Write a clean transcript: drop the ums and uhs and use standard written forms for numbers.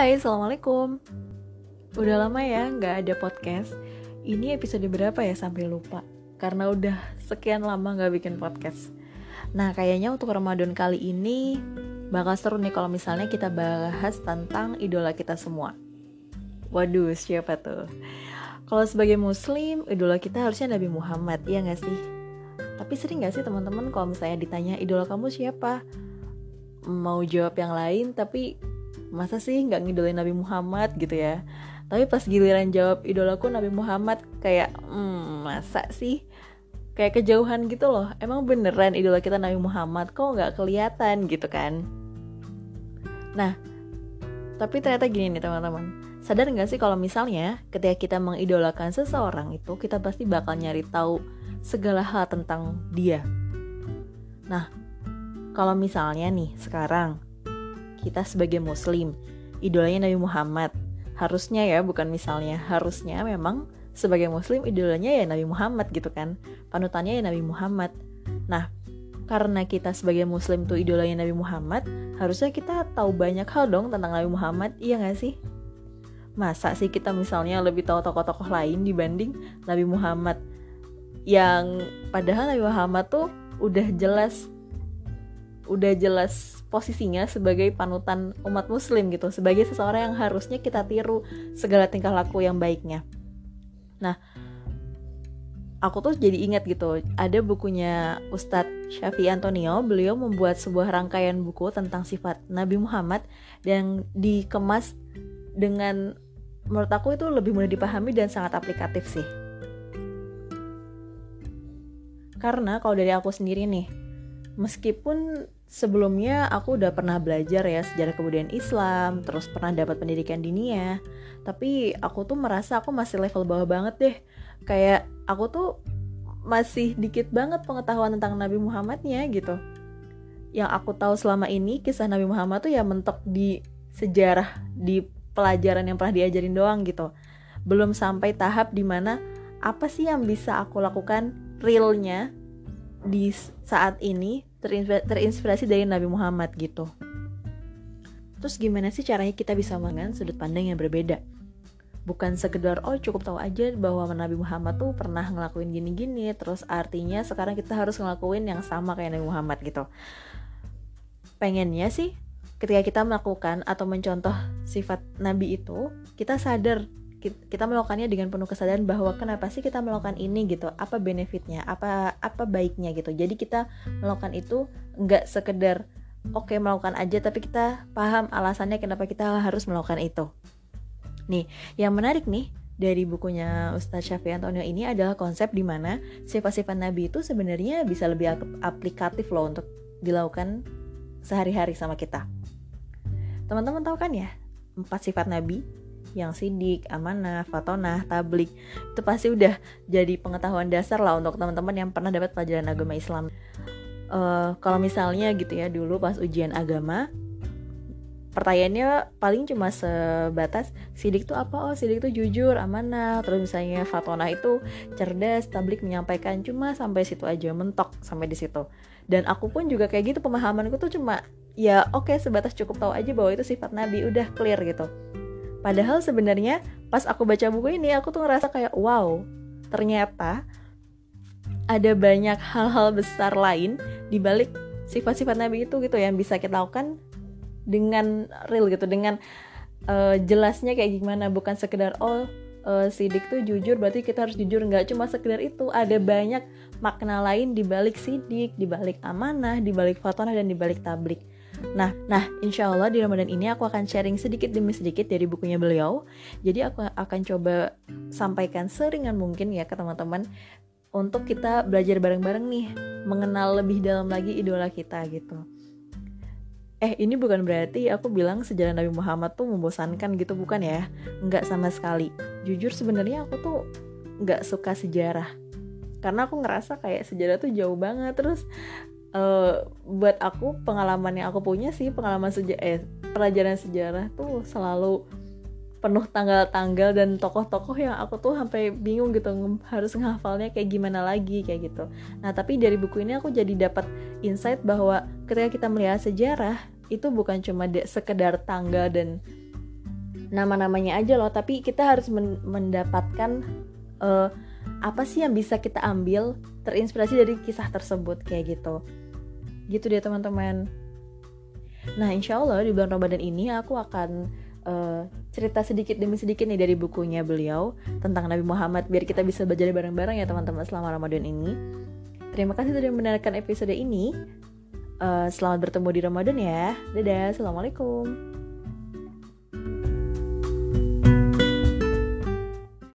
Hai, Assalamualaikum. Udah lama ya nggak ada podcast. Ini episode berapa ya sampai lupa. Karena udah sekian lama nggak bikin podcast. Nah, kayaknya untuk Ramadan kali ini bakal seru nih kalau misalnya kita bahas tentang idola kita semua. Waduh, siapa tuh? Kalau sebagai muslim, idola kita harusnya Nabi Muhammad, iya nggak sih? Tapi sering nggak sih teman-teman kalau misalnya ditanya idola kamu siapa? Mau jawab yang lain tapi masa sih nggak ngidolain Nabi Muhammad gitu ya. Tapi pas giliran jawab idolaku Nabi Muhammad kayak masa sih, kayak kejauhan gitu loh. Emang beneran idola kita Nabi Muhammad, kok nggak kelihatan gitu kan. Nah, tapi ternyata gini nih teman-teman, sadar nggak sih kalau misalnya ketika kita mengidolakan seseorang itu kita pasti bakal nyari tahu segala hal tentang dia. Nah, kalau misalnya nih sekarang kita sebagai muslim, idolanya Nabi Muhammad. Harusnya ya, bukan misalnya, harusnya memang sebagai muslim idolanya ya Nabi Muhammad gitu kan. Panutannya ya Nabi Muhammad. Nah, karena kita sebagai muslim tuh idolanya Nabi Muhammad, harusnya kita tahu banyak hal dong tentang Nabi Muhammad, iya gak sih? Masa sih kita misalnya lebih tahu tokoh-tokoh lain dibanding Nabi Muhammad? Yang padahal Nabi Muhammad tuh udah jelas posisinya sebagai panutan umat muslim gitu, sebagai seseorang yang harusnya kita tiru segala tingkah laku yang baiknya. Nah, aku tuh jadi ingat gitu, ada bukunya Ustadz Syafi'i Antonio. Beliau membuat sebuah rangkaian buku tentang sifat Nabi Muhammad yang dikemas dengan, menurut aku itu lebih mudah dipahami dan sangat aplikatif sih. Karena kalau dari aku sendiri nih, meskipun sebelumnya aku udah pernah belajar ya sejarah kebudayaan Islam, terus pernah dapat pendidikan diniyah, tapi aku tuh merasa aku masih level bawah banget deh. Kayak aku tuh masih dikit banget pengetahuan tentang Nabi Muhammadnya gitu. Yang aku tahu selama ini kisah Nabi Muhammad tuh ya mentok di sejarah, di pelajaran yang pernah diajarin doang gitu. Belum sampai tahap dimana apa sih yang bisa aku lakukan realnya di saat ini terinspirasi dari Nabi Muhammad gitu. Terus gimana sih caranya kita bisa mengenal sudut pandang yang berbeda? Bukan sekedar cukup tahu aja bahwa Nabi Muhammad tuh pernah ngelakuin gini-gini, terus artinya sekarang kita harus ngelakuin yang sama kayak Nabi Muhammad gitu. Pengennya sih ketika kita melakukan atau mencontoh sifat Nabi itu, kita sadar, kita melakukannya dengan penuh kesadaran bahwa kenapa sih kita melakukan ini gitu, apa benefitnya, apa baiknya gitu. Jadi kita melakukan itu nggak sekedar melakukan aja, tapi kita paham alasannya kenapa kita harus melakukan itu. Nih, yang menarik nih dari bukunya Ustadz Syafi'i Antonio ini adalah konsep di mana sifat-sifat Nabi itu sebenarnya bisa lebih aplikatif loh untuk dilakukan sehari-hari sama kita. Teman-teman tahu kan ya 4 sifat Nabi, yang sidik, amanah, fatonah, tablik. Itu pasti udah jadi pengetahuan dasar lah untuk teman-teman yang pernah dapat pelajaran agama Islam. Kalau misalnya gitu ya, dulu pas ujian agama, pertanyaannya paling cuma sebatas sidik itu apa? Sidik itu jujur, amanah. Terus misalnya fatonah itu cerdas, tablik menyampaikan. Cuma sampai situ aja, mentok sampai di situ. Dan aku pun juga kayak gitu, pemahamanku tuh cuma sebatas cukup tahu aja bahwa itu sifat Nabi, udah clear gitu. Padahal sebenarnya pas aku baca buku ini, aku tuh ngerasa kayak wow, ternyata ada banyak hal-hal besar lain di balik sifat-sifat Nabi itu gitu yang bisa kita lakukan dengan real gitu, dengan jelasnya kayak gimana. Bukan sekedar sidik tuh jujur berarti kita harus jujur, nggak cuma sekedar itu. Ada banyak makna lain di balik sidik, di balik amanah, di balik fatonah, dan di balik tablik. Nah, insya Allah di Ramadan ini aku akan sharing sedikit demi sedikit dari bukunya beliau. Jadi aku akan coba sampaikan seringan mungkin ya ke teman-teman, untuk kita belajar bareng-bareng nih, mengenal lebih dalam lagi idola kita gitu. Ini bukan berarti aku bilang sejarah Nabi Muhammad tuh membosankan gitu, bukan ya. Enggak sama sekali. Jujur sebenarnya aku tuh enggak suka sejarah, karena aku ngerasa kayak sejarah tuh jauh banget. Terus buat aku, pengalaman yang aku punya sih, pelajaran sejarah tuh selalu penuh tanggal-tanggal dan tokoh-tokoh yang aku tuh sampai bingung gitu harus menghafalnya kayak gimana lagi kayak gitu. Nah, tapi dari buku ini aku jadi dapat insight bahwa ketika kita melihat sejarah itu bukan cuma sekedar tanggal dan nama-namanya aja loh, tapi kita harus mendapatkan apa sih yang bisa kita ambil terinspirasi dari kisah tersebut, kayak gitu deh teman-teman. Nah insya Allah di bulan Ramadan ini aku akan cerita sedikit demi sedikit nih dari bukunya beliau tentang Nabi Muhammad, biar kita bisa belajar bareng-bareng ya teman-teman selama Ramadan ini. Terima kasih sudah mendengarkan episode ini. Selamat bertemu di Ramadan ya. Dadah, assalamualaikum.